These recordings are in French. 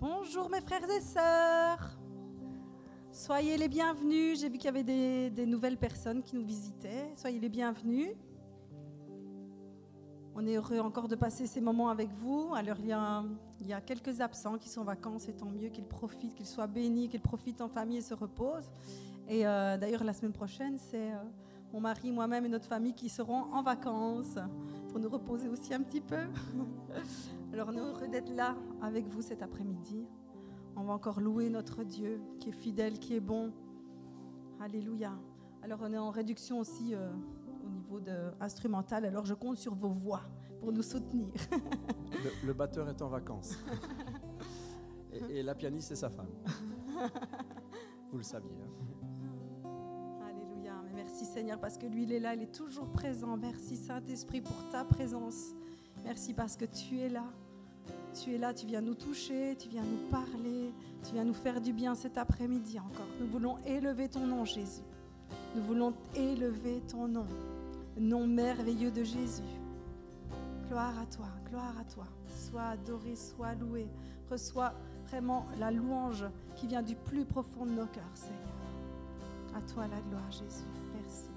Bonjour mes frères et sœurs, soyez les bienvenus. J'ai vu qu'il y avait des nouvelles personnes qui nous visitaient. Soyez les bienvenus. On est heureux encore de passer ces moments avec vous. Alors il y a quelques absents qui sont en vacances et tant mieux qu'ils profitent, qu'ils soient bénis, qu'ils profitent en famille et se reposent. Et d'ailleurs la semaine prochaine c'est mon mari, moi-même et notre famille qui seront en vacances pour nous reposer aussi un petit peu. Alors on est heureux d'être là avec vous cet après-midi. On va encore louer notre Dieu qui est fidèle, qui est bon. Alléluia. Alors on est en réduction aussi au niveau instrumental. Alors je compte sur vos voix pour nous soutenir. Le batteur est en vacances. Et la pianiste, c'est sa femme. Vous le saviez. Hein? Alléluia. Mais merci Seigneur parce que lui il est là, il est toujours présent. Merci Saint-Esprit pour ta présence. Merci parce que tu es là. Tu es là, tu viens nous toucher, tu viens nous parler, tu viens nous faire du bien cet après-midi encore. Nous voulons élever ton nom, Jésus. Nous voulons élever ton nom, le nom merveilleux de Jésus. Gloire à toi, gloire à toi. Sois adoré, sois loué. Reçois vraiment la louange qui vient du plus profond de nos cœurs, Seigneur. À toi la gloire, Jésus. Merci.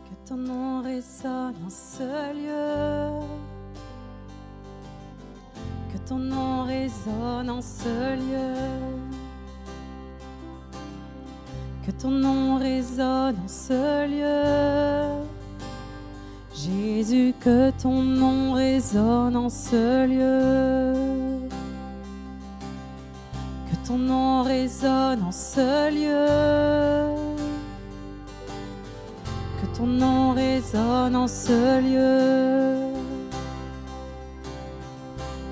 Que ton nom résonne en ce lieu. Que ton nom résonne en ce lieu. Que ton nom résonne en ce lieu. Jésus, que ton nom résonne en ce lieu. Que ton nom résonne en ce lieu. Que ton nom résonne en ce lieu.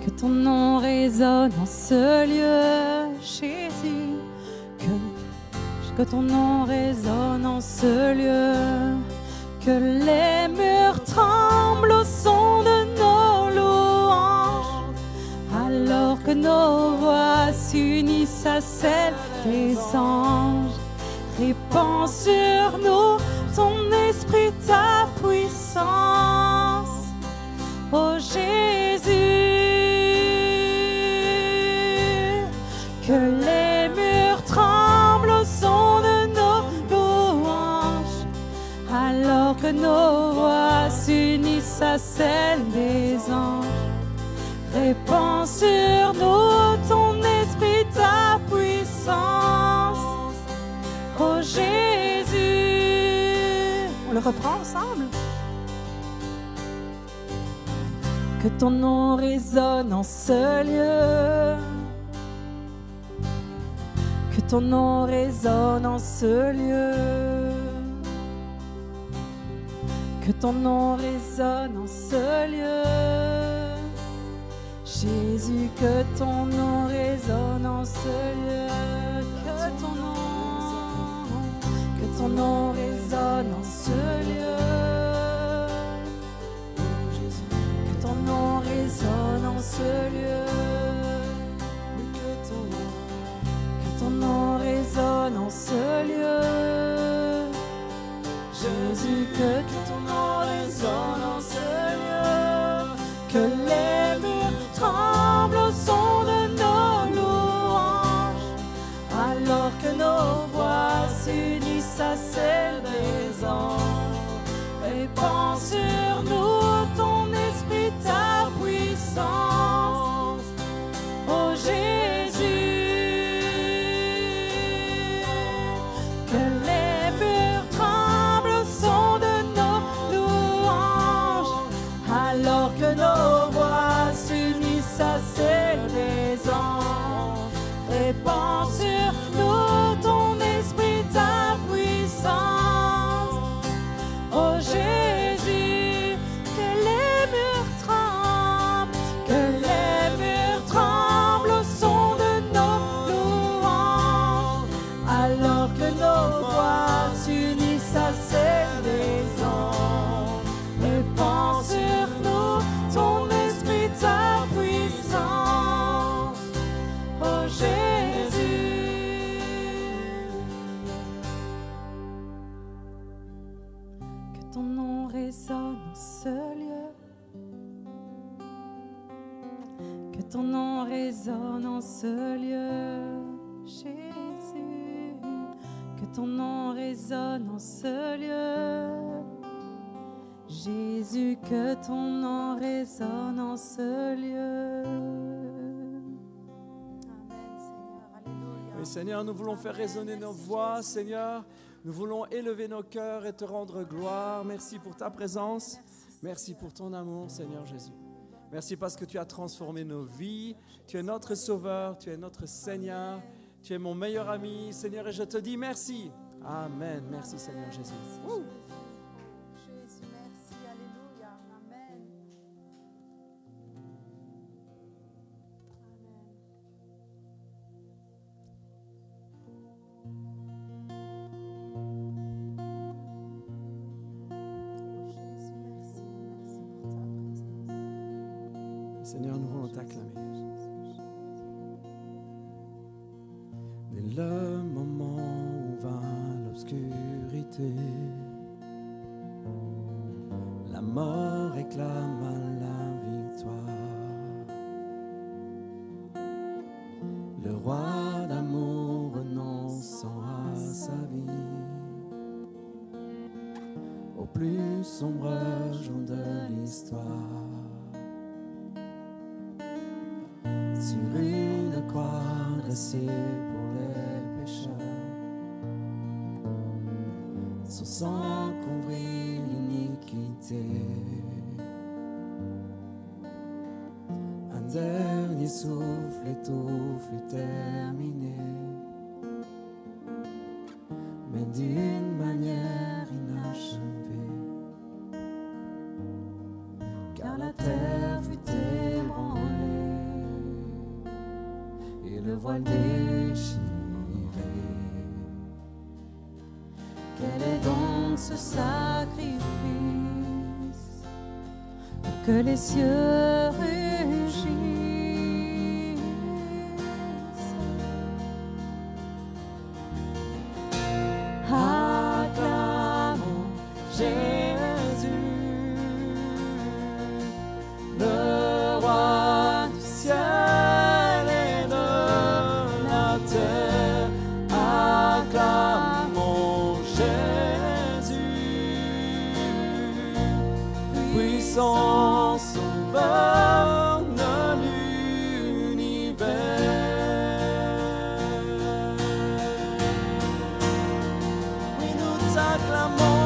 Que ton nom résonne en ce lieu, Jésus. Que ton nom résonne en ce lieu. Que les murs tremblent au son de nos louanges. Alors que nos voix s'unissent à celles des anges. Répands sur nous ton esprit, ta puissance. Oh Jésus, que les murs tremblent au son de nos louanges, alors que nos voix s'unissent à celles des anges. Répands sur nous ton esprit, ta puissance. Oh Jésus. On le reprend ensemble. Que ton nom résonne en ce lieu. Que ton nom résonne en ce lieu. Que ton nom résonne en ce lieu. Jésus, que ton nom résonne en ce lieu. Que ton nom résonne en ce lieu. Que ton nom résonne en ce lieu. Que ton nom résonne en ce lieu. Jésus, que ton nom résonne en ce lieu. Que les murs tremblent au son de nos louanges, alors que nos voix s'unissent à celles des anges. Que ton nom résonne en ce lieu, Jésus. Que ton nom résonne en ce lieu, Jésus. Que ton nom résonne en ce lieu. Amen, Seigneur. Alléluia. Oui, Seigneur, nous voulons faire résonner nos voix, Seigneur. Nous voulons élever nos cœurs et te rendre gloire. Merci pour ta présence. Merci pour ton amour, Seigneur Jésus. Merci parce que tu as transformé nos vies. Tu es notre Sauveur, tu es notre Seigneur. Tu es mon meilleur ami, Seigneur, et je te dis merci. Amen. Merci, Seigneur Jésus. Jésus, merci. Alléluia. Amen. Jésus, merci. Merci pour ta présence. Seigneur, nous voulons t'acclamer. Dès le moment où vint l'obscurité, la mort réclama la victoire. Le roi d'amour renonçant à sa vie, au plus sombre jour de l'histoire, sur une croix dressée pour les pécheurs, son sang couvrit l'iniquité. Un dernier souffle et tout fut terminé, mais d'une manière inachevée, car la terre fut ébranlée et le voile déchiré. Quel est donc ce sacrifice pour que les cieux rugissent? Acclamons Jésus, le roi du ciel et de la terre. Acclamons Jésus, puissant sauveur de l'univers. Oui, nous t'acclamons.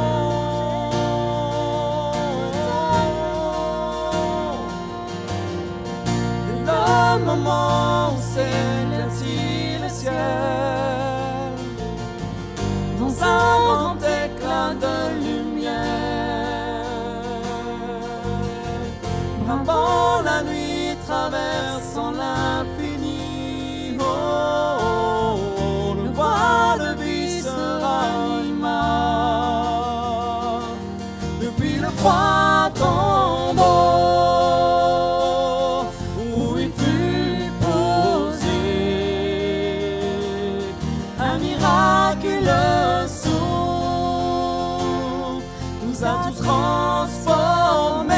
Dès le moment où s'éclaircit le ciel, dans un grand éclat de lumière, bravant la nuit, traversant l'infini, oh, oh, oh, le voile vie sera depuis le froid tombeau où il fut posé, un miraculeux souffle nous a tous transformés.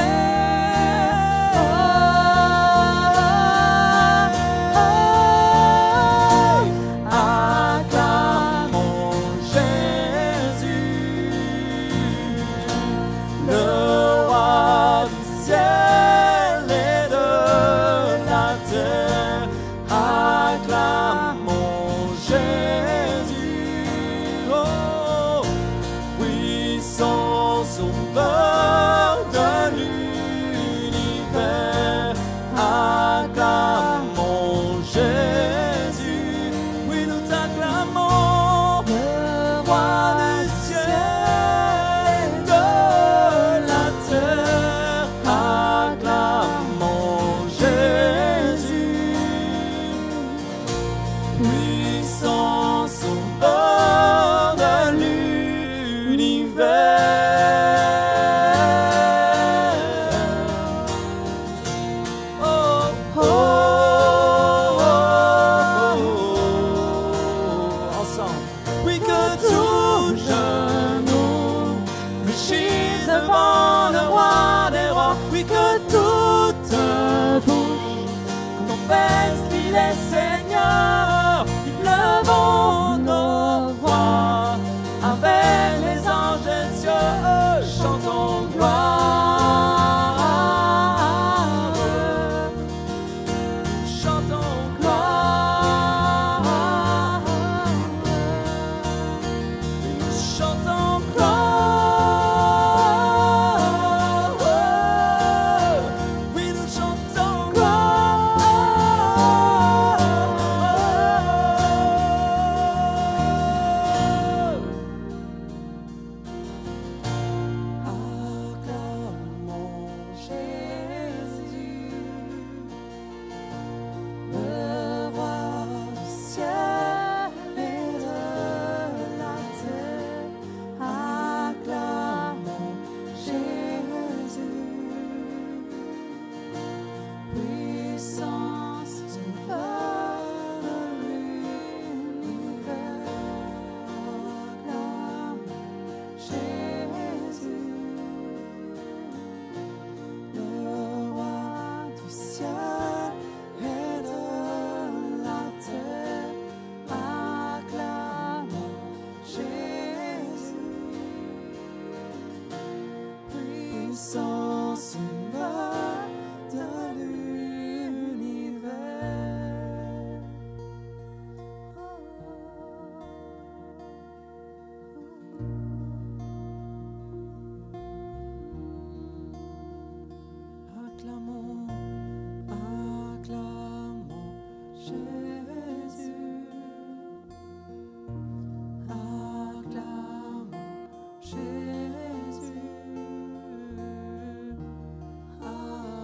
des seigneurs, levons nos voix, avec les anges des cieux, chantons gloire, chantons gloire, chantons gloire, oui nous chantons acclamons Jésus, le roi du ciel et de la terre. Acclamons Jésus, puissance sauveur de l'univers. Acclamons Jésus, le roi du ciel et de la terre. Acclamons Jésus, puissance sauveur de l'univers. Acclamons, acclamons Jésus. Acclamons Jésus. Acclamons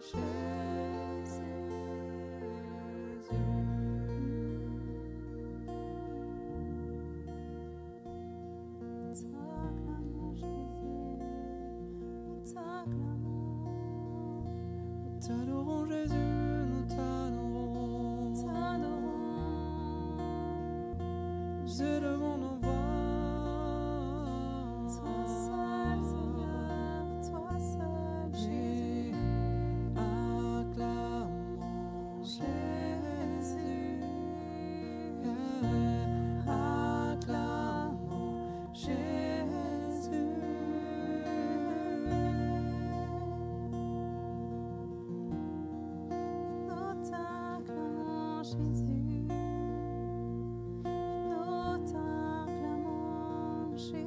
Jésus. Acclamons Jésus. T'adorons Jésus, nous t'adorons. Nous élevons nos voix. Toi seul, Seigneur, toi seul, Jésus. Acclamons Jésus. Acclamons Jésus. Nous t'acclamons, Jésus. Nous t'acclamons, Jésus.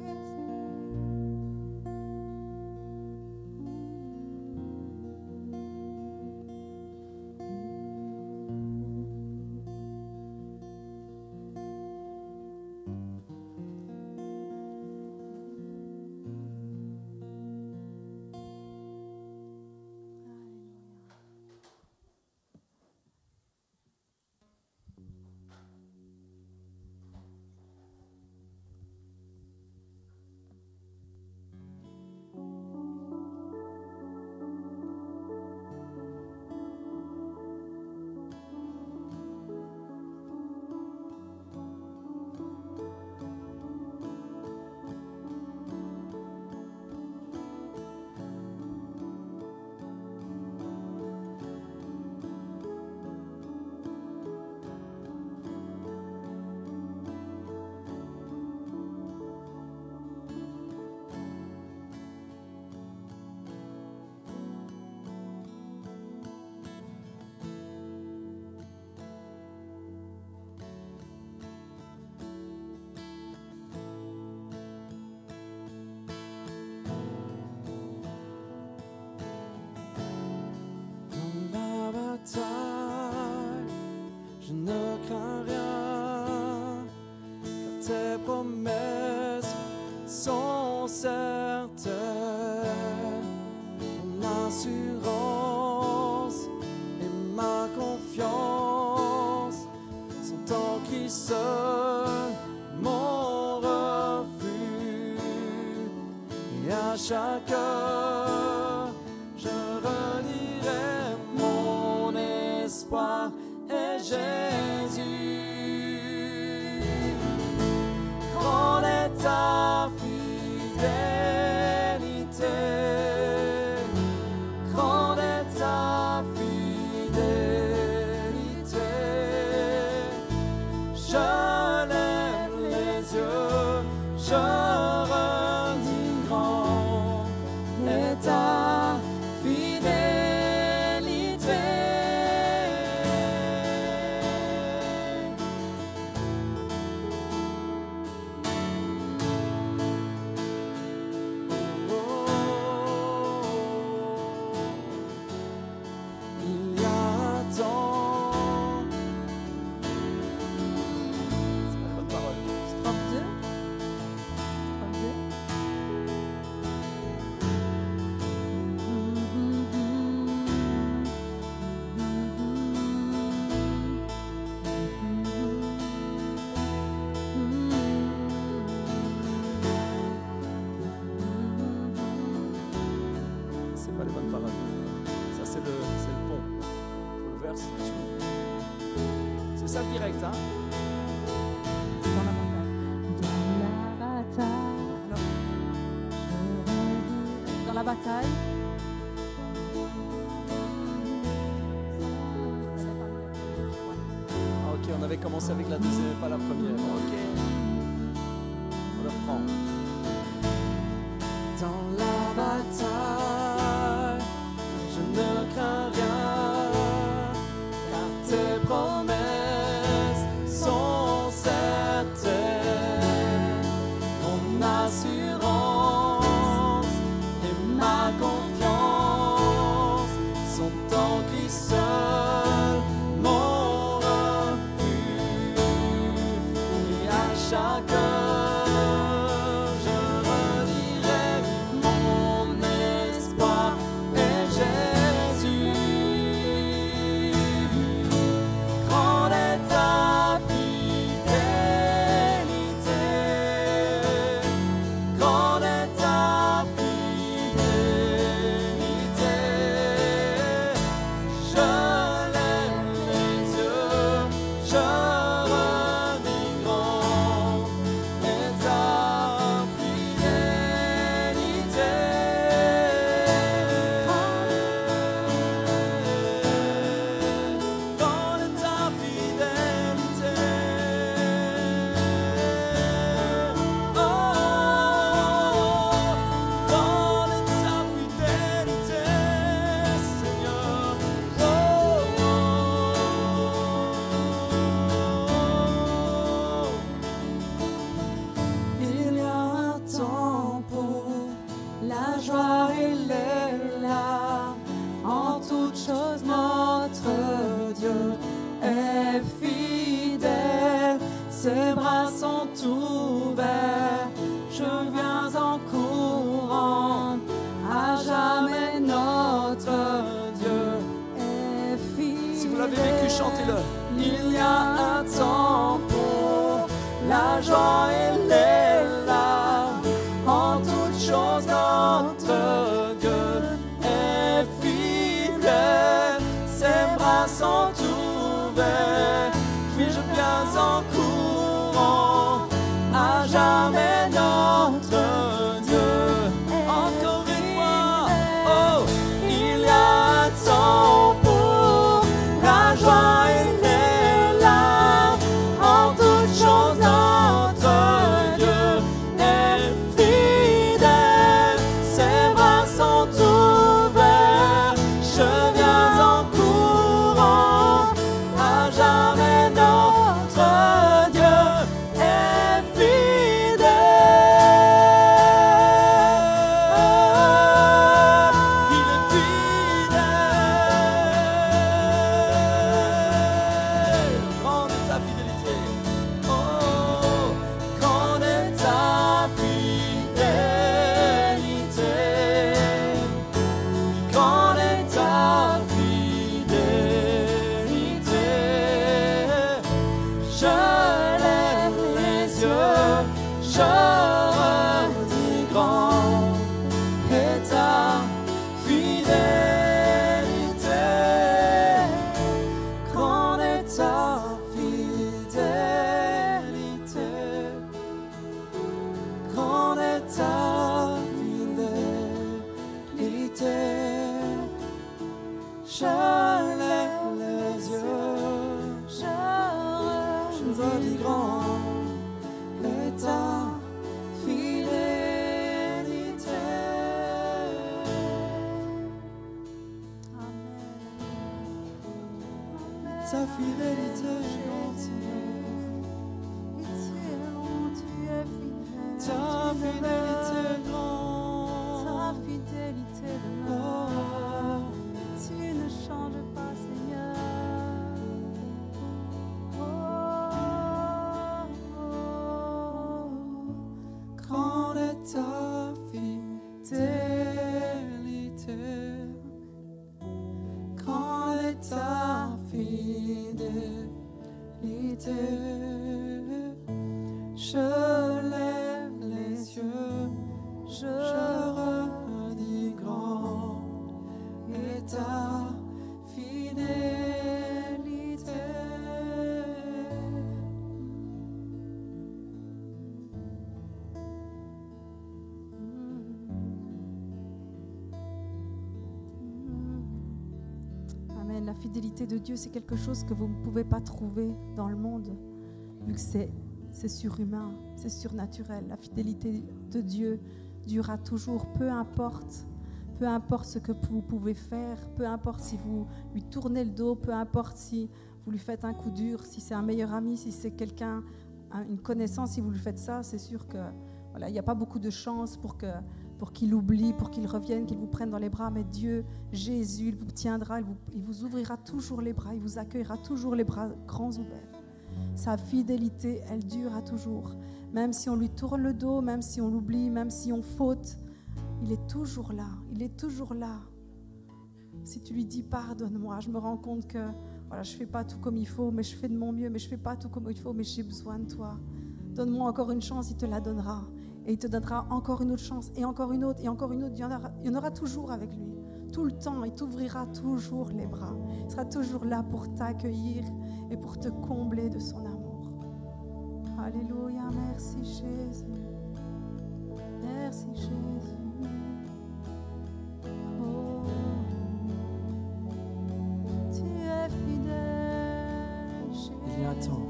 Je ne crains rien, car tes promesses sont certaines. Mon assurance et ma confiance sont en Christ seul, mon refuge. Et à chaque heure, je redirai mon espoir et Jésus. Grand est ta fidélité. je redis grand est ta fidélité. Il y a tant. C'est pas la bonne parole. Strophe 2. Strophe 2. C'est pas les bonnes paroles. Ça, c'est le pont. Faut le verser dessus. C'est ça le direct, hein? Dans la bataille. Dans la bataille. Ah, ok, on avait commencé avec la deuxième, pas la première. Ok. On le reprend. Dans la bataille, je ne crains rien, car tes promesses sont certaines. Mon assurance et ma confiance sont en Christ seul, mon refuge. Et à chaque heure, je redirai mon espoir est Jésus. Grande est ta fidélité, grande est ta fidélité. Je lève les yeux, je redis grand est ta fidélité. Grande est ta fidélité. Oh, grande est ta fidélité, Seigneur. Oh, il y a un temps pour la joie et les larmes. En toute chose, notre Dieu est fidèle. Ses bras sont ouverts. Je viens en courant. À jamais, notre Dieu est fidèle. Si vous l'avez vécu, chantez-le. Il y a un temps pour la joie et les larmes. En toute chose, notre Dieu est fidèle. Ses bras sont ouverts. Oui, je viens en courant. À jamais, notre Dieu. Encore une fois. Oh, il y a un temps pour la joie et les larmes. En toute chose, notre Dieu est fidèle. Ses bras sont ouverts. Je viens en courant. À jamais, notre Dieu est fidèle. Il est fidèle. Grande est ta fidélité. Oh, grande est ta fidélité. Grande est ta fidélité. Je lève les yeux, je redis grand est ta fidélité. Grande est ta fidélité. Grande est ta fidélité. Je lève les yeux, je redis grand est ta Ta fidélité est grande, Seigneur. Ta fidélité est grande. Ta fidélité Oh, demeure. Tu ne changes pas, Seigneur. Oh, oh, oh. grande est ta fidélité. Grande est ta fidélité. Je lève les yeux, je redis grand est ta fidélité. Amen. La fidélité de Dieu, c'est quelque chose que vous ne pouvez pas trouver dans le monde, vu que c'est surhumain, c'est surnaturel. La fidélité de Dieu durera toujours, peu importe ce que vous pouvez faire, peu importe si vous lui tournez le dos, peu importe si vous lui faites un coup dur, si c'est un meilleur ami, si c'est quelqu'un, une connaissance, si vous lui faites ça, c'est sûr que voilà, il n'y a pas beaucoup de chance pour qu'il oublie, pour qu'il revienne, qu'il vous prenne dans les bras. Mais Dieu, Jésus, il vous tiendra, il vous ouvrira toujours les bras, il vous accueillera toujours les bras grands ouverts. Sa fidélité, elle durera toujours. Même si on lui tourne le dos, même si on l'oublie, même si on faute, il est toujours là. Il est toujours là. Si tu lui dis pardonne-moi, je me rends compte que voilà, je ne fais pas tout comme il faut, mais je fais de mon mieux, mais je ne fais pas tout comme il faut, mais j'ai besoin de toi. Donne-moi encore une chance, il te la donnera. Et il te donnera encore une autre chance, et encore une autre, et encore une autre. Il y en aura toujours avec lui. Tout le temps, il t'ouvrira toujours les bras. Il sera toujours là pour t'accueillir et pour te combler de son amour. Alléluia, merci Jésus. Merci Jésus. Oh, tu es fidèle, Jésus. Il y a un temps.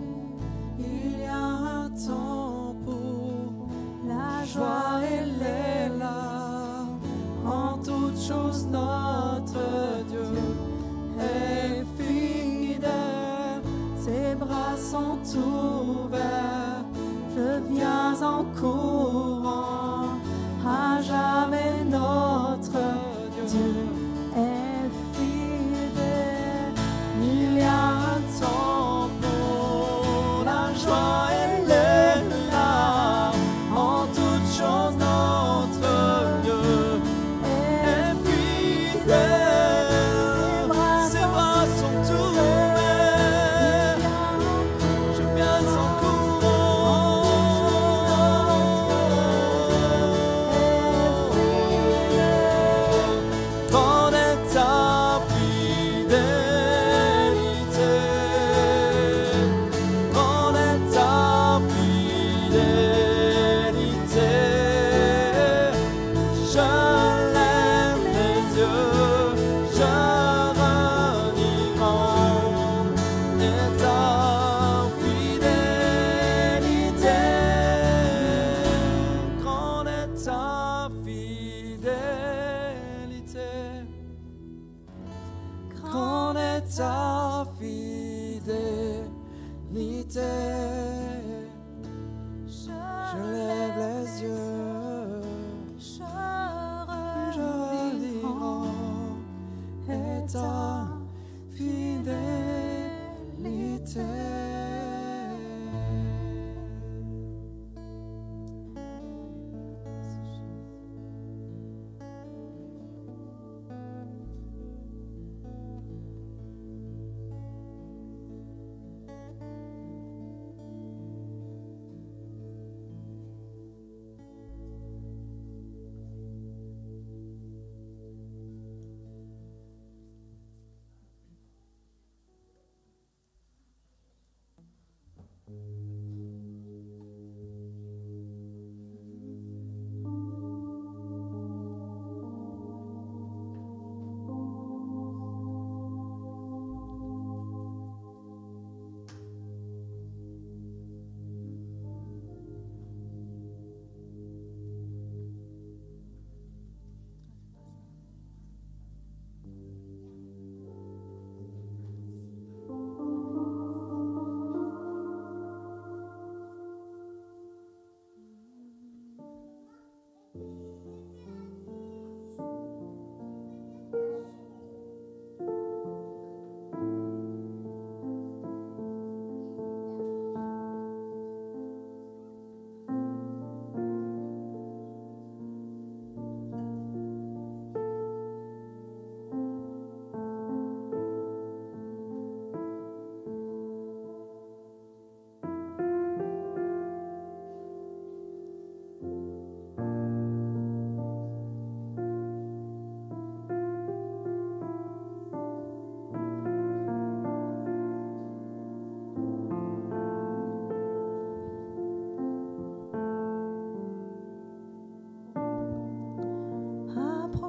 Il y a un temps pour La joie et les larmes. En toutes choses, notre Dieu est fidèle. Ses bras sont ouverts. Je viens en courant. À jamais, notre Dieu est fidèle. Il y a un temps pour la joie et les larmes. En toutes choses, notre Dieu est fidèle. Ses bras sont ouverts. Je viens en courant. Grande est ta fidélité. Grande est ta fidélité. Je lève les yeux, je redis grande est ta fidélité. Grande est ta fidélité. Grande est ta fidélité. Je lève les yeux, je redis grand est ta fidélité.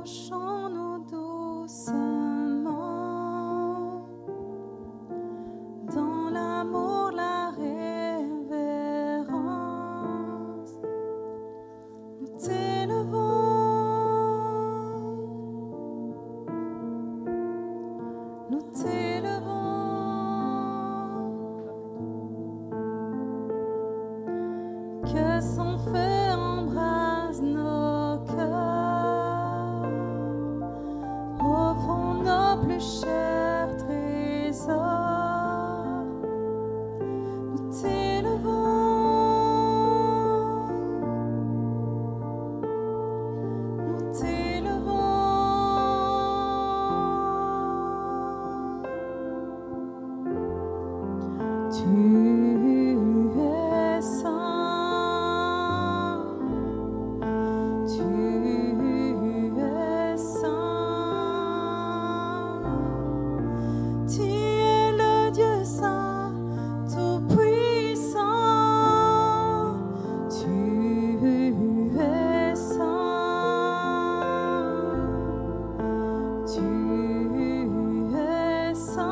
Approchons-nous doucement dans l'amour, la révérence. Nous t'élevons, nous t'élevons. Que son feu embrase nos cœurs, au fond nos plus chers trésors. Nous t'élevons, nous t'élevons. Tu es saint, tu es saint, tu es le Dieu saint, tout-puissant, tu es saint, tu es saint,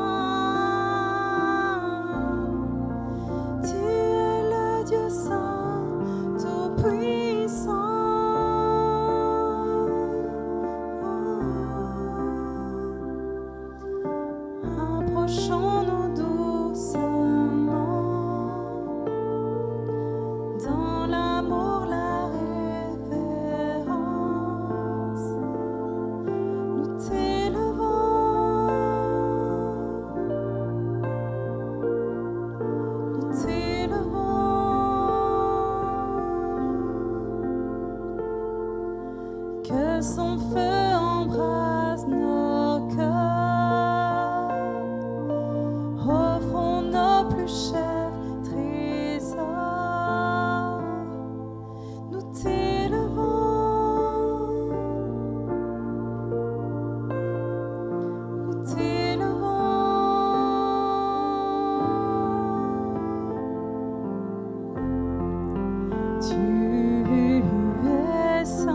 tu es le Dieu saint, tout-puissant. Approchons-nous doucement dans l'amour, la révérence. Nous t'élevons, nous t'élevons. Que son feu embrase nos cœurs, offrons nos plus chers trésors. Nous t'élevons, nous t'élevons. Tu es saint,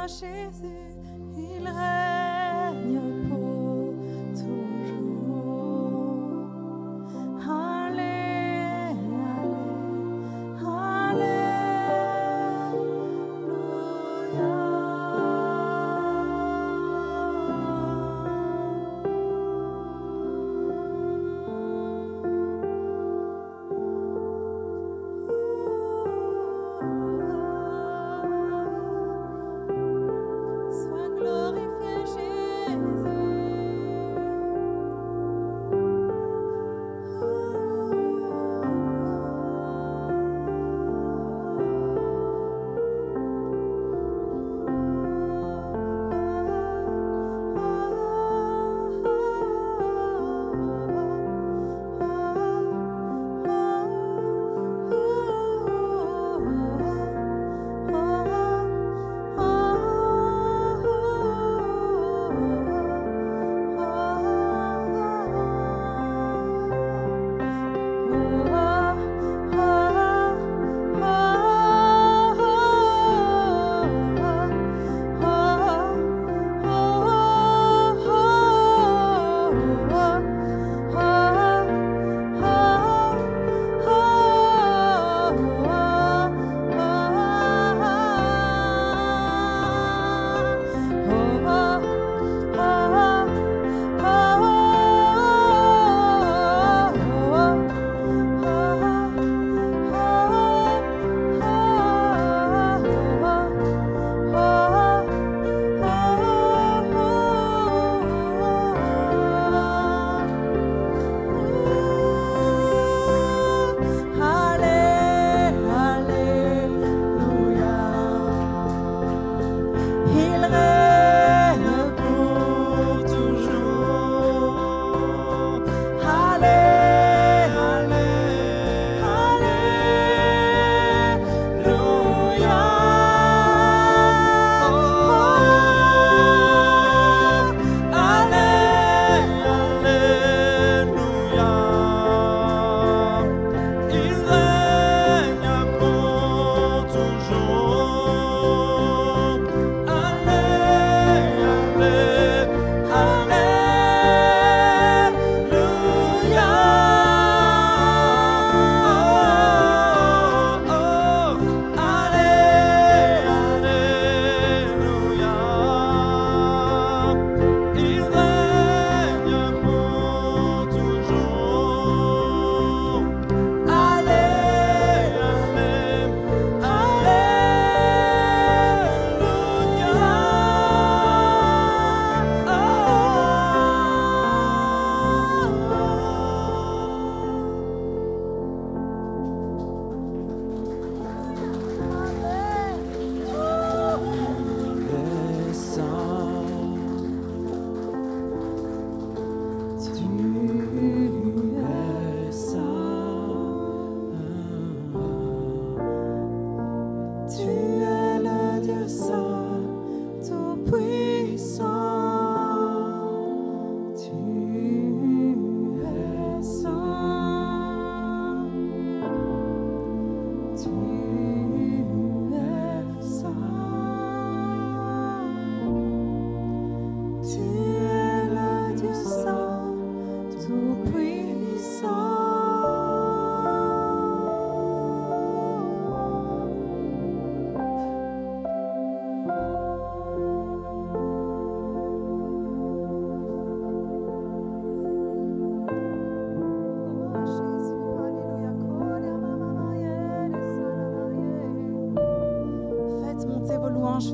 Jésus, il règne pour toujours. Allez, allez, sois glorifié, Jésus.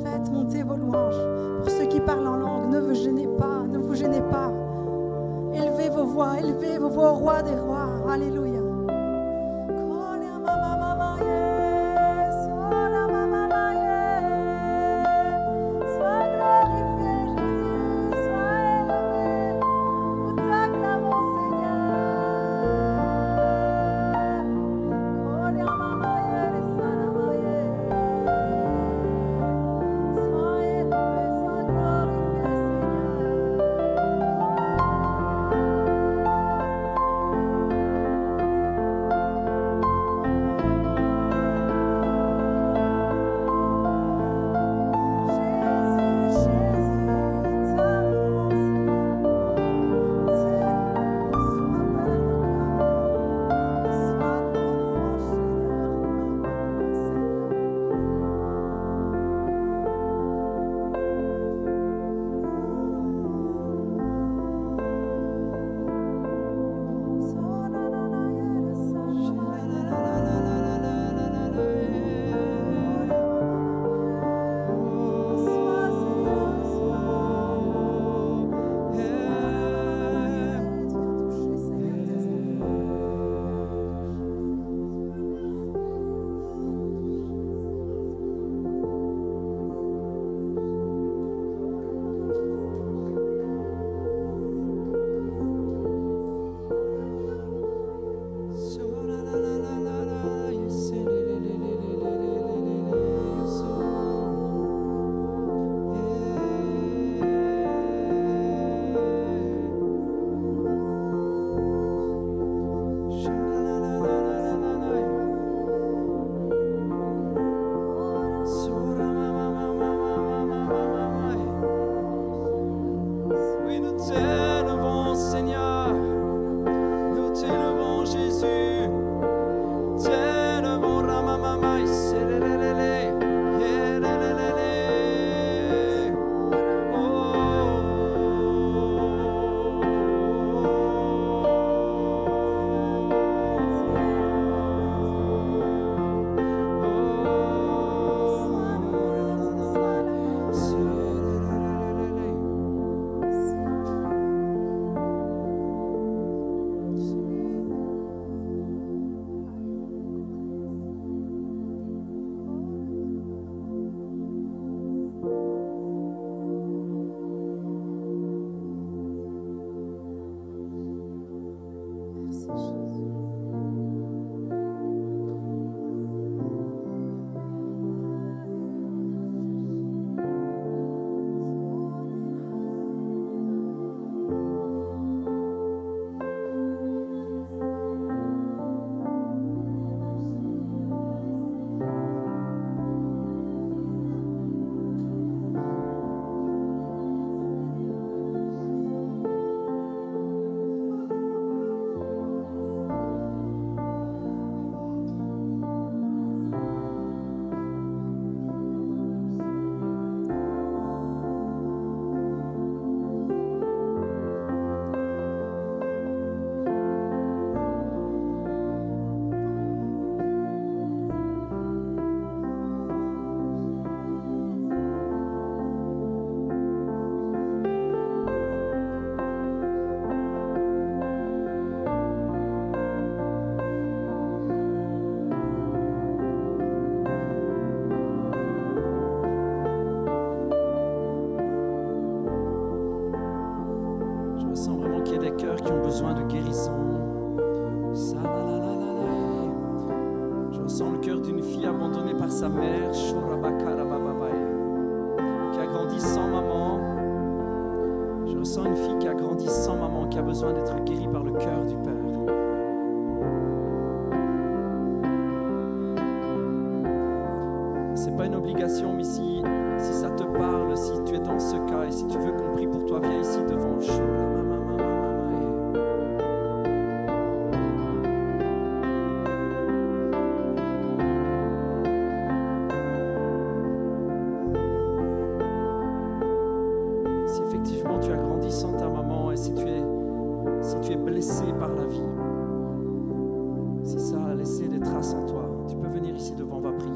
Faites monter vos louanges. Pour ceux qui parlent en langue, ne vous gênez pas, ne vous gênez pas. Élevez vos voix au roi des rois. Alléluia. besoin de guérison. Je ressens le cœur d'une fille abandonnée par sa mère, qui a grandi sans maman. Je ressens une fille qui a grandi sans maman, qui a besoin d'être guérie par le cœur du Père. C'est pas une obligation, mais si ça te parle, si tu es dans ce cas et si tu veux qu'on prie pour toi, viens ici devant. Si effectivement tu as grandi sans ta maman et si tu es blessé par la vie, si ça a laissé des traces en toi, tu peux venir ici devant, on va prier.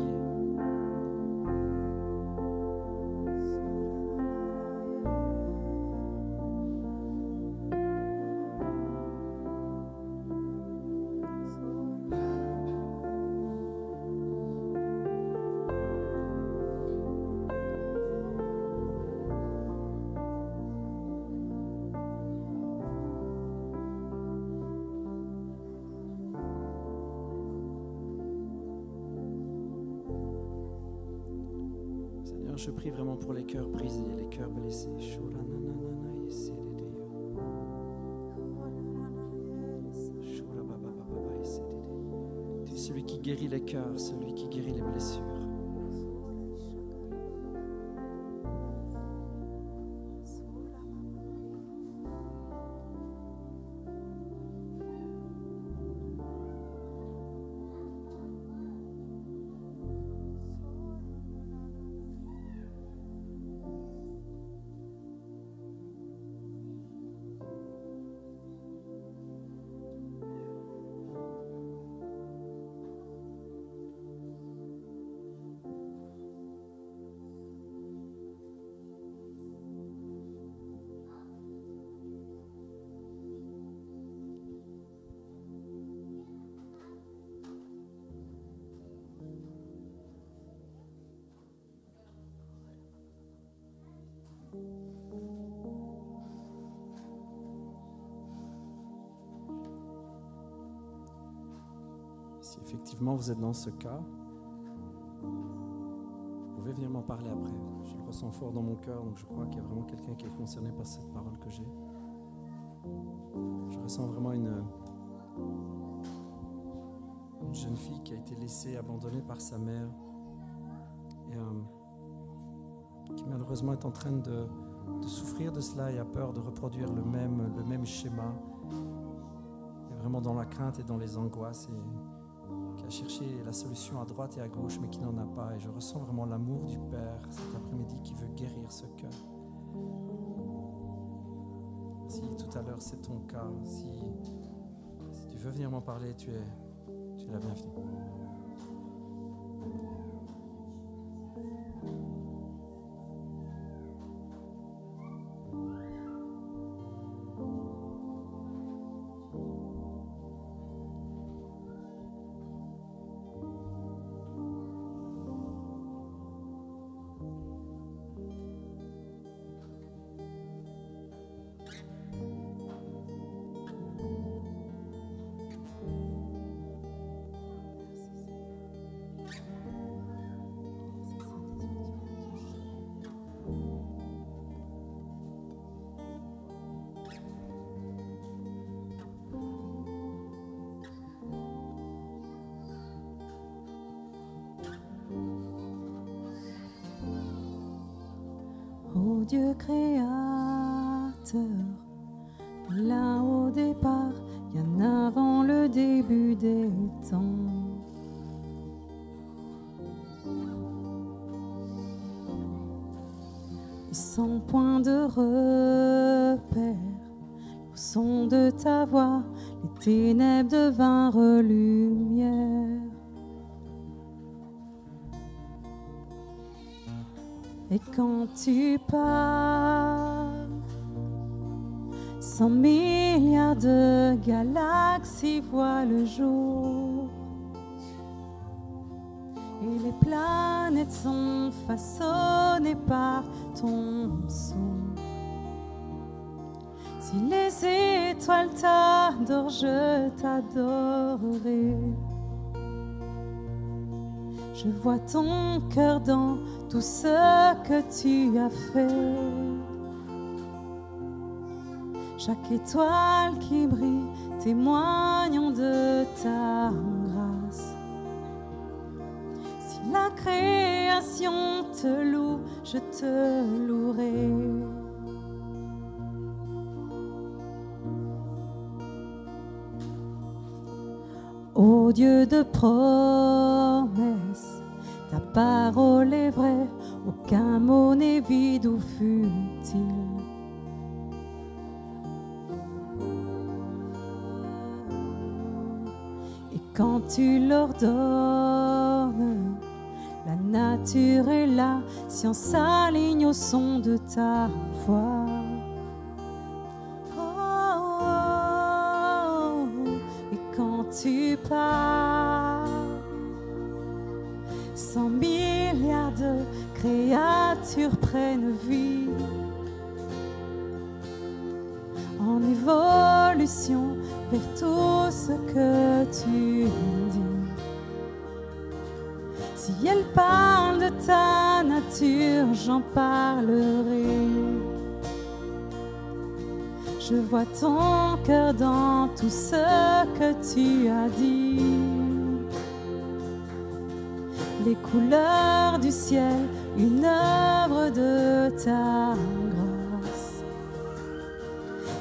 Je prie vraiment pour les cœurs brisés, les cœurs blessés. Tu es celui qui guérit les cœurs, celui qui guérit les blessures. Si effectivement vous êtes dans ce cas, vous pouvez venir m'en parler après. Je le ressens fort dans mon cœur, donc je crois qu'il y a vraiment quelqu'un qui est concerné par cette parole que j'ai. Je ressens vraiment une jeune fille qui a été laissée, abandonnée par sa mère et qui malheureusement est en train de souffrir de cela et a peur de reproduire le même schéma. Et vraiment dans la crainte et dans les angoisses et qui a cherché la solution à droite et à gauche mais qui n'en a pas. Et je ressens vraiment l'amour du Père cet après-midi qui veut guérir ce cœur. Si tout à l'heure c'est ton cas, si tu veux venir m'en parler, tu es la bienvenue. Ô Dieu créateur, là au départ, bien avant le début des temps. Et sans point de repère, au son de ta voix, les ténèbres devinrent lumière. Et quand tu parles, 100 milliards de galaxies voient le jour. Et les planètes sont façonnées par ton son. Si Si les étoiles t'adorent, je t'adorerai. Je vois ton cœur dans tout ce que tu as fait. Chaque étoile qui brille témoignant de ta grâce. Si la création te loue, je te louerai. Ô Dieu de promesses, ta parole est vraie, aucun mot n'est vide ou futile. Et quand tu l'ordonnes, la nature et la science s'alignent au son de ta voix. Tu pars, 100 milliards de créatures prennent vie en évolution vers tout ce que tu dis. Si elle parle de ta nature, j'en parlerai. Je vois ton cœur dans tout ce que tu as dit. Les couleurs du ciel, une œuvre de ta grâce.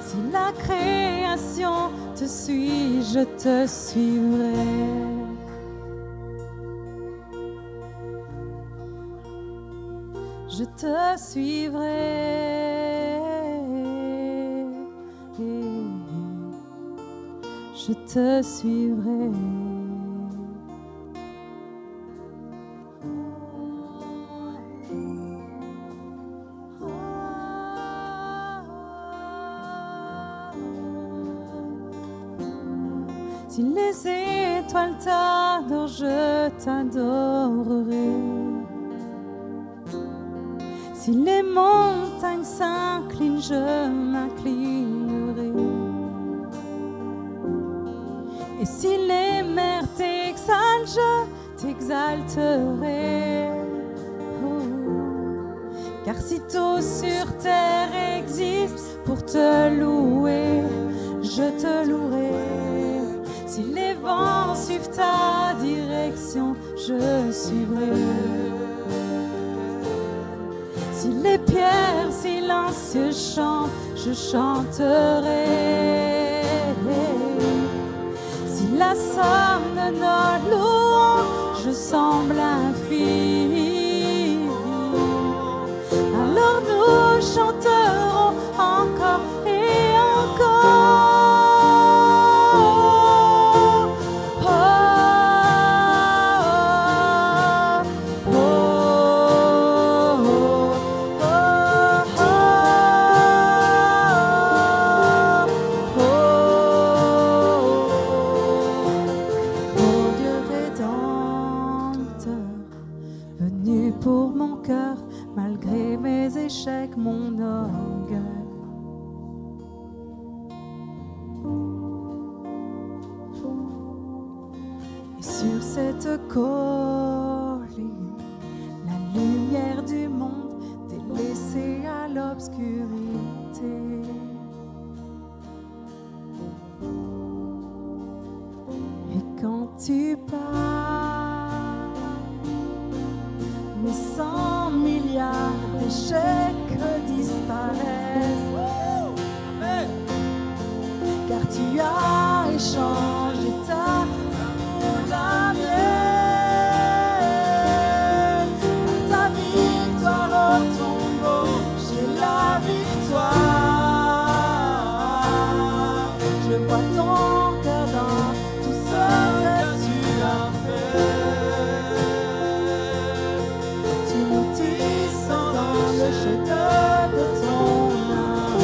Si la création te suit, je te suivrai. Je te suivrai. Je te suivrai. Si les étoiles t'adorent, je t'adorerai. Si les montagnes s'inclinent, je m'inclinerai. Et si les mers t'exaltent, je t'exalterai. Oh. Car si tout sur terre existe pour te louer, je te louerai. Si les vents suivent ta direction, je suivrai. Si les pierres silencieuses chantent, je chanterai. Si la somme de nos louanges semble infinie, alors nous chanterons encore et encore. Mon orgueil. Et sur cette colline, la lumière du monde délaissée à l'obscurité. Et quand tu pars, mes 100 milliards d'échecs disparaissent. Car tu as échangé ta pour la mienne. Par ta victoire au tombeau, j'ai la victoire. Je vois ton cœur dans tout ce que tu as fait. Tu nous tisses dans le chef-d'œuvre de ton amour.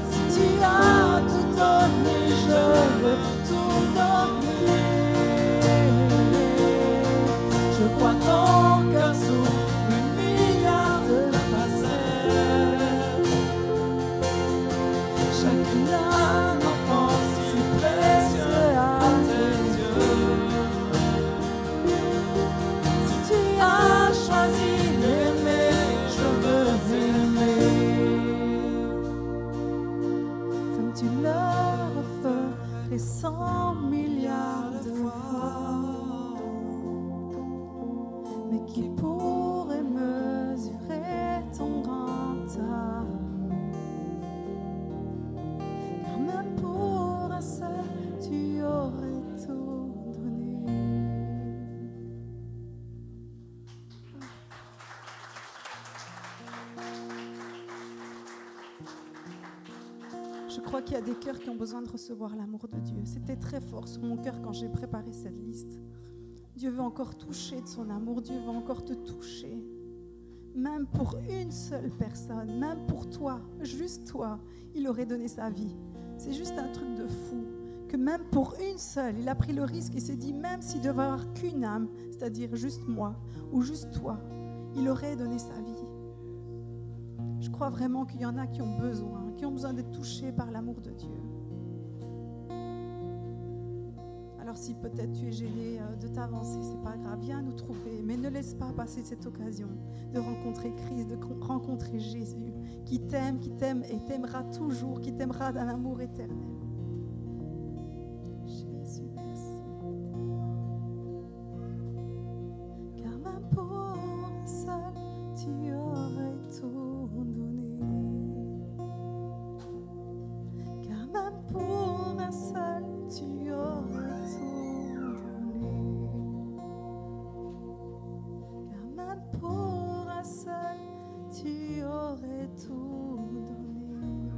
Si tu as tout donné, je veux tout donner. Je vois ton cœur sous 1 milliard de facettes. chacun enfant si précieux à tes yeux. Si tu as choisi d'aimer, je veux aimer. Comme tu le referais 100 milliards de fois, mais qui pourrait mesurer ton grand amour? Car même pour un seul, tu aurais tout donné. Je crois qu'il y a des cœurs qui ont besoin de recevoir l'amour de Dieu. C'était très fort sur mon cœur quand j'ai préparé cette liste. Dieu veut encore toucher de son amour. Dieu veut encore te toucher. Même pour une seule personne, même pour toi, juste toi, il aurait donné sa vie. C'est juste un truc de fou. Que même pour une seule, il a pris le risque et s'est dit, même s'il devait avoir qu'une âme, c'est-à-dire juste moi ou juste toi, il aurait donné sa vie. Je crois vraiment qu'il y en a qui ont besoin d'être touchés par l'amour de Dieu. Alors si peut-être tu es gêné de t'avancer, c'est pas grave, viens nous trouver, mais ne laisse pas passer cette occasion de rencontrer Christ, de rencontrer Jésus, qui t'aime et t'aimera toujours, qui t'aimera d'un amour éternel. Jésus, merci. Car même pour un seul, tu aurais tout donné. Car même pour un seul, tu aurais tout donné. Car même pour un seul, tu aurais tout donné.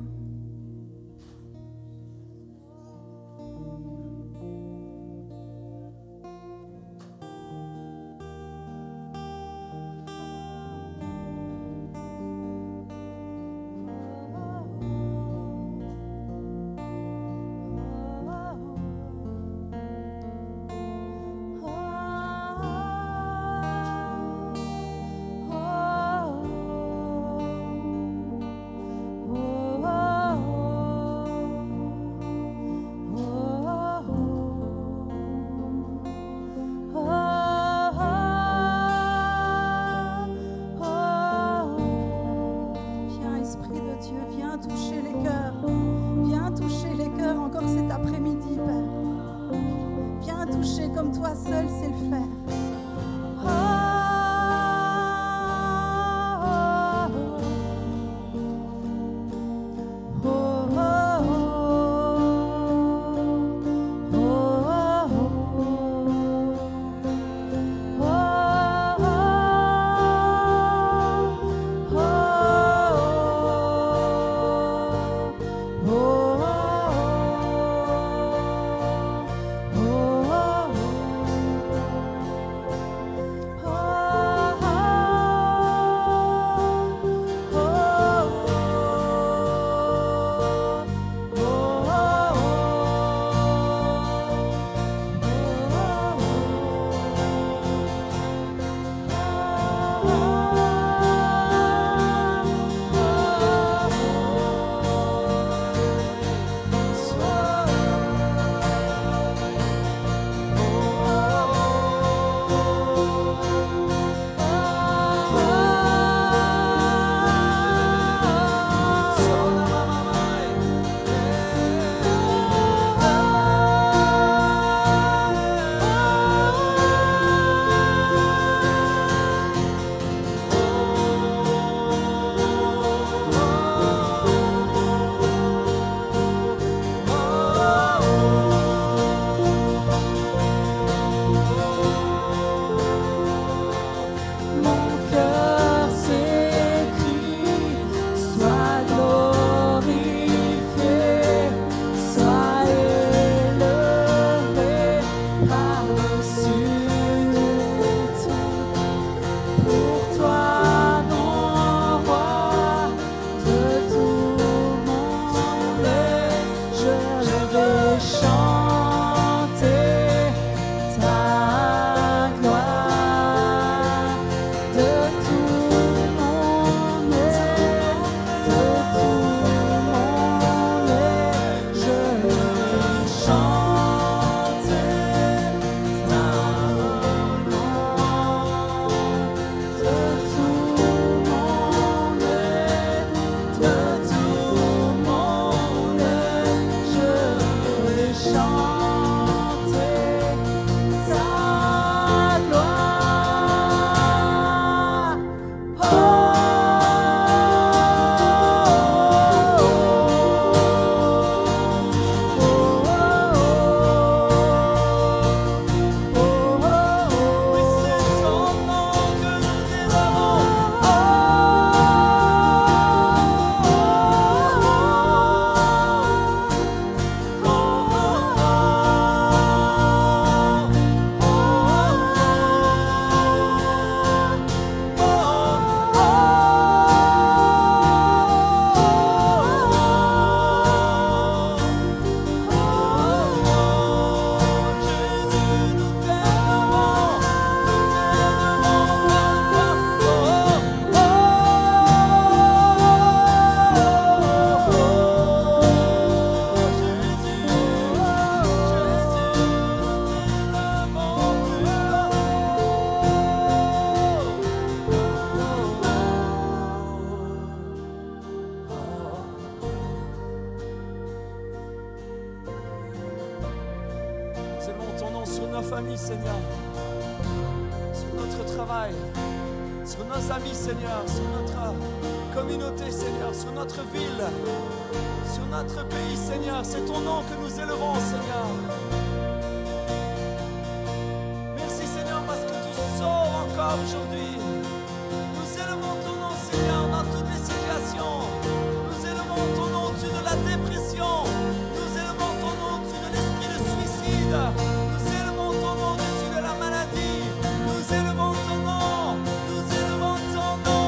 sur nos familles, Seigneur, sur notre travail, sur nos amis, Seigneur, sur notre communauté, Seigneur, sur notre ville, sur notre pays, Seigneur. C'est ton nom que nous élevons, Seigneur. Merci, Seigneur, parce que tu sors encore aujourd'hui. Nous élevons ton nom, Seigneur, dans toutes les situations. Nous élevons ton nom au-dessus de la dépression. Nous élevons ton nom au-dessus de l'esprit de suicide. Nous élevons ton nom au-dessus de la maladie. Nous élevons ton nom. Nous élevons ton nom.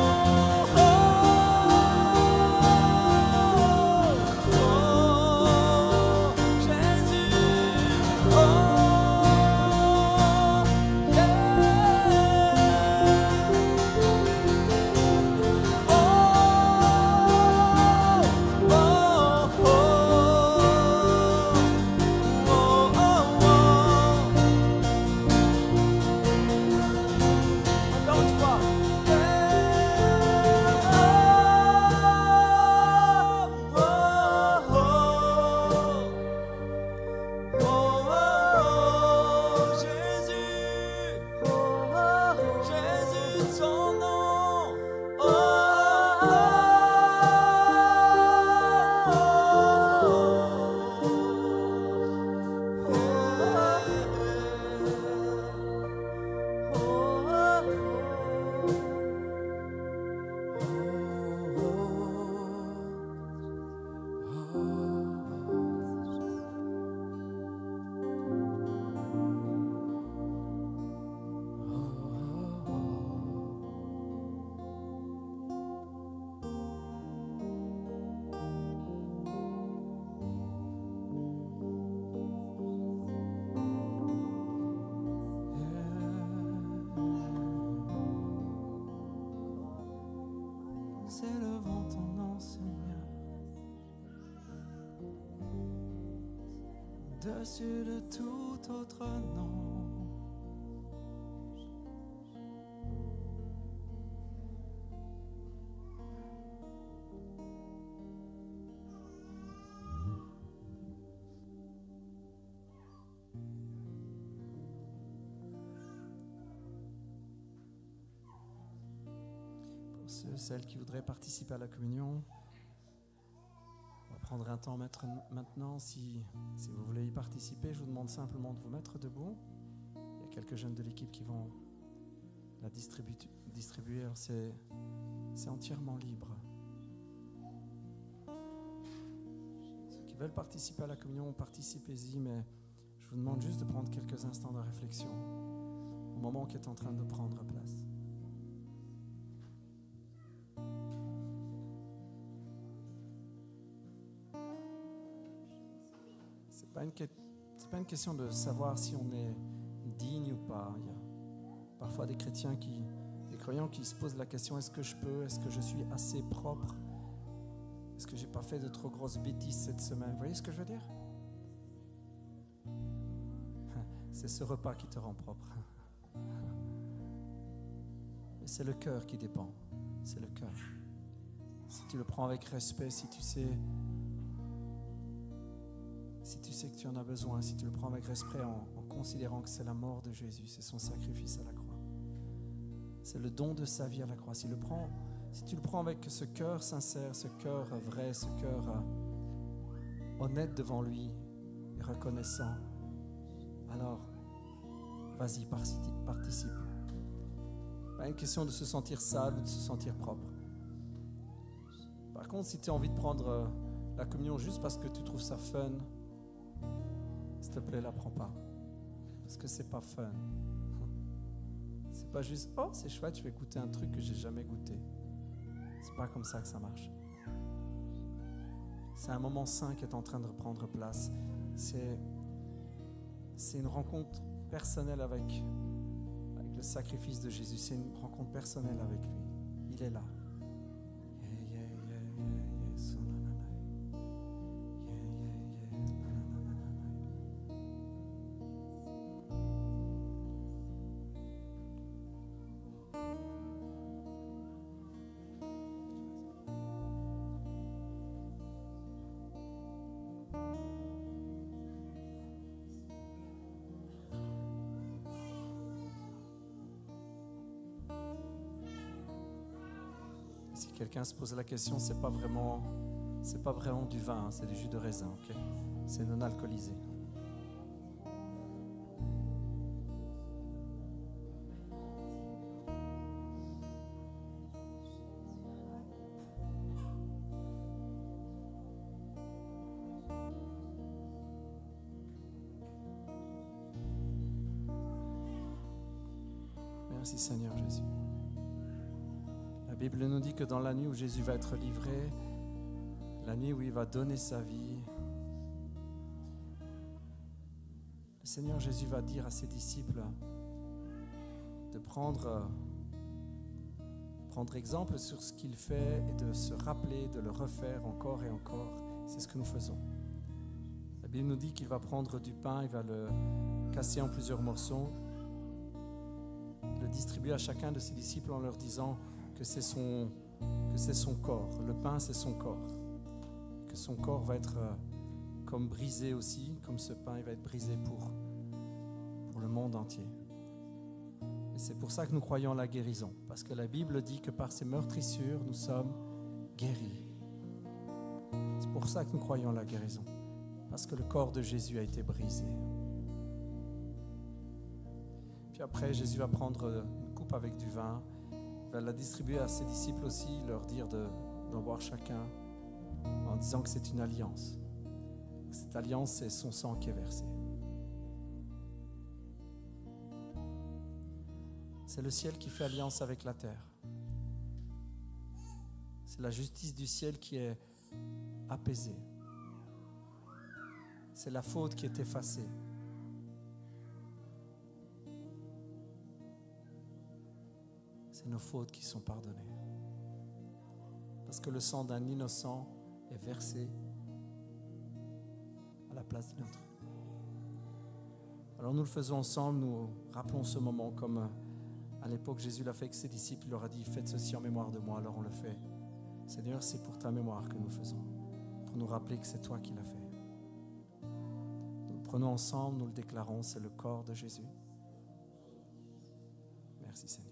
Élevons ton nom, Seigneur, au-dessus de tout autre nom. Ceux, celles qui voudraient participer à la communion, on va prendre un temps maintenant. Si vous voulez y participer, je vous demande simplement de vous mettre debout. Il y a quelques jeunes de l'équipe qui vont la distribuer. Alors c'est entièrement libre. Ceux qui veulent participer à la communion, participez-y, mais je vous demande juste de prendre quelques instants de réflexion au moment qui est en train de prendre place. C'est pas une question de savoir si on est digne ou pas. Il y a parfois des croyants qui se posent la question: est-ce que je peux? Est-ce que je suis assez propre? Est-ce que j'ai pas fait de trop grosses bêtises cette semaine? Vous voyez ce que je veux dire? C'est ce repas qui te rend propre. Mais c'est le cœur qui dépend. C'est le cœur. Si tu le prends avec respect, si tu sais que tu en as besoin, si tu le prends avec respect en considérant que c'est la mort de Jésus, c'est son sacrifice à la croix, c'est le don de sa vie à la croix. Si tu le prends avec ce cœur sincère, ce cœur vrai, ce cœur honnête devant lui et reconnaissant, alors vas-y, participe. Pas une question de se sentir sale ou de se sentir propre. Par contre, si tu as envie de prendre la communion juste parce que tu trouves ça fun, s'il te plaît, la prends pas. Parce que c'est pas fun. C'est pas juste, oh, c'est chouette, je vais goûter un truc que j'ai jamais goûté. C'est pas comme ça que ça marche. C'est un moment saint qui est en train de reprendre place. C'est une rencontre personnelle avec le sacrifice de Jésus. C'est une rencontre personnelle avec lui. Il est là. Si quelqu'un se pose la question, c'est pas vraiment du vin, c'est du jus de raisin, ok? C'est non alcoolisé. Merci Seigneur Jésus. La Bible nous dit que dans la nuit où Jésus va être livré, la nuit où il va donner sa vie, le Seigneur Jésus va dire à ses disciples de prendre exemple sur ce qu'il fait et de se rappeler, de le refaire encore et encore. C'est ce que nous faisons. La Bible nous dit qu'il va prendre du pain, il va le casser en plusieurs morceaux, le distribuer à chacun de ses disciples en leur disant que c'est son corps. Le pain, c'est son corps. Que son corps va être comme brisé aussi, comme ce pain, il va être brisé pour le monde entier. Et c'est pour ça que nous croyons en la guérison. Parce que la Bible dit que par ses meurtrissures, nous sommes guéris. C'est pour ça que nous croyons en la guérison. Parce que le corps de Jésus a été brisé. Puis après, Jésus va prendre une coupe avec du vin, il va la distribuer à ses disciples aussi, leur dire d'en boire chacun, en disant que c'est une alliance. Cette alliance, c'est son sang qui est versé. C'est le ciel qui fait alliance avec la terre. C'est la justice du ciel qui est apaisée. C'est la faute qui est effacée. C'est nos fautes qui sont pardonnées. Parce que le sang d'un innocent est versé à la place du nôtre. Alors nous le faisons ensemble, nous rappelons ce moment comme à l'époque Jésus l'a fait avec ses disciples, il leur a dit faites ceci en mémoire de moi, alors on le fait. Seigneur, c'est pour ta mémoire que nous le faisons, pour nous rappeler que c'est toi qui l'as fait. Nous le prenons ensemble, nous le déclarons, c'est le corps de Jésus. Merci Seigneur.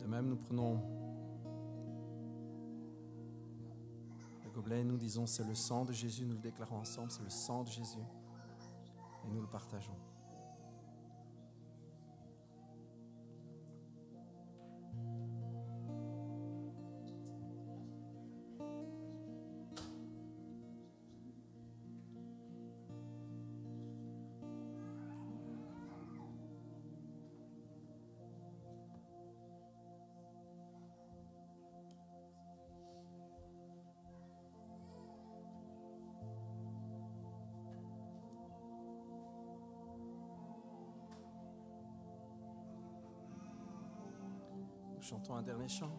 Même nous prenons le gobelet et nous disons c'est le sang de Jésus, nous le déclarons ensemble, c'est le sang de Jésus et nous le partageons. Chantons un dernier chant.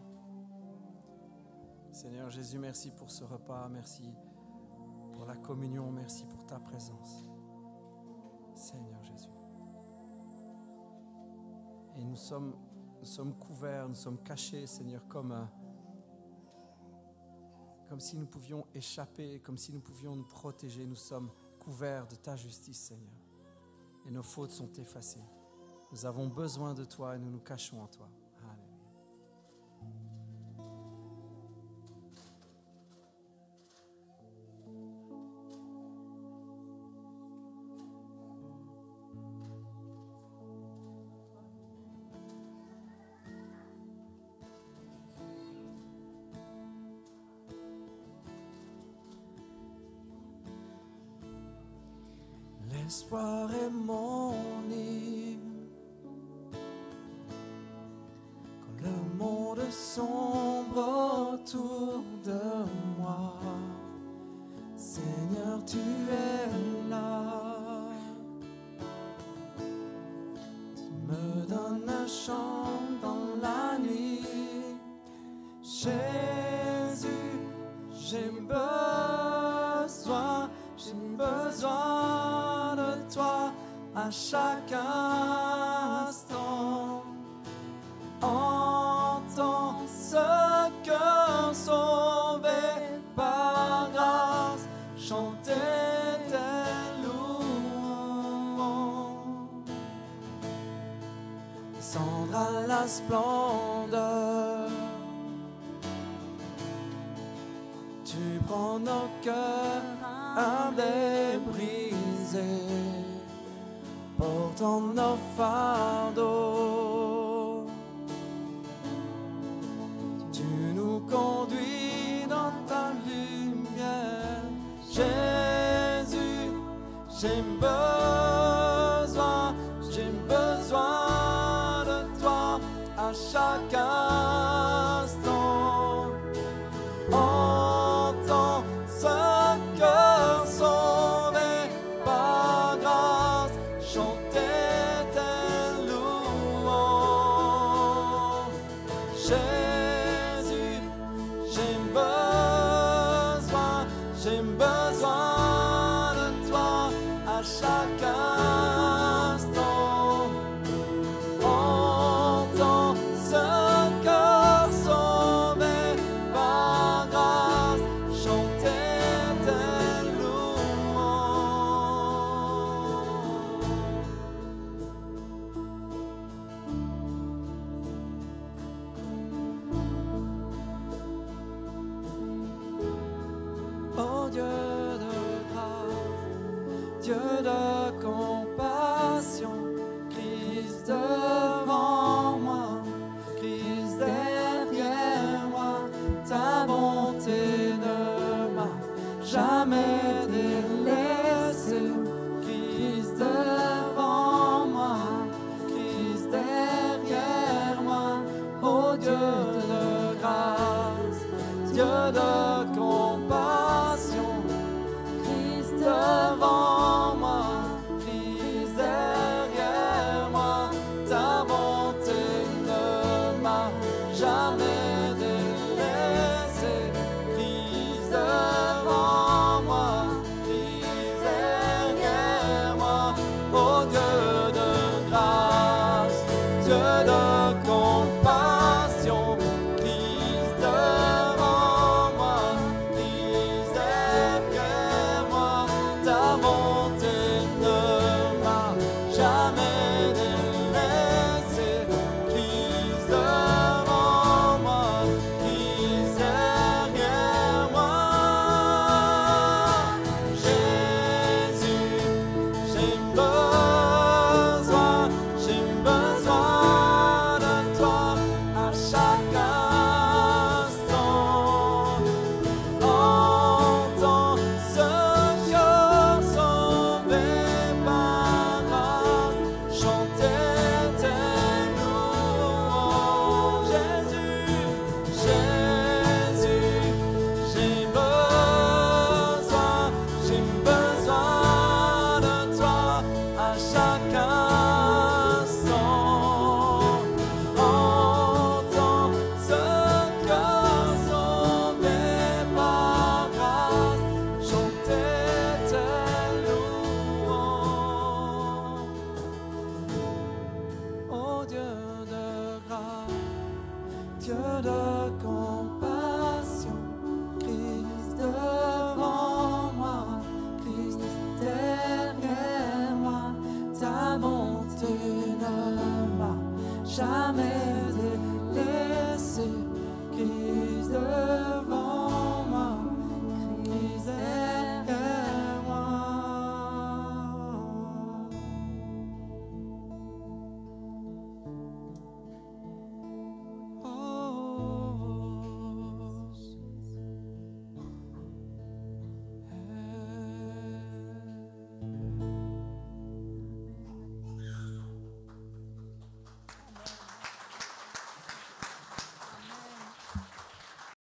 Seigneur Jésus, merci pour ce repas, merci pour la communion, merci pour ta présence. Seigneur Jésus. Et nous sommes couverts, nous sommes cachés, Seigneur, comme si nous pouvions échapper, comme si nous pouvions nous protéger. Nous sommes couverts de ta justice, Seigneur. Et nos fautes sont effacées. Nous avons besoin de toi et nous nous cachons en toi. L'espoir est mon hymne quand le monde sombre autour de moi. Seigneur, tu es là. Tu me donnes un chant dans la nuit. Jésus, j'ai besoin de toi à chaque instant. ce cœur sauvé par grâce, chanter tes louanges. Descendre à la splendeur, tu prends nos cœurs humbles et brisés, portant nos fardeaux. Tu nous conduis dans ta lumière. Jésus, j'ai besoin de toi à chaque instant. Entends ce cœur sauvé par grâce, chanter tes louanges. Jésus, j'ai besoin de toi à chaque instant. Entends ce cœur sauvé par grâce, chanter tes louanges. Oh Dieu de grâce, Dieu de compassion, Christ devant moi, Christ derrière moi, ta bonté ne m'a jamais délaissé.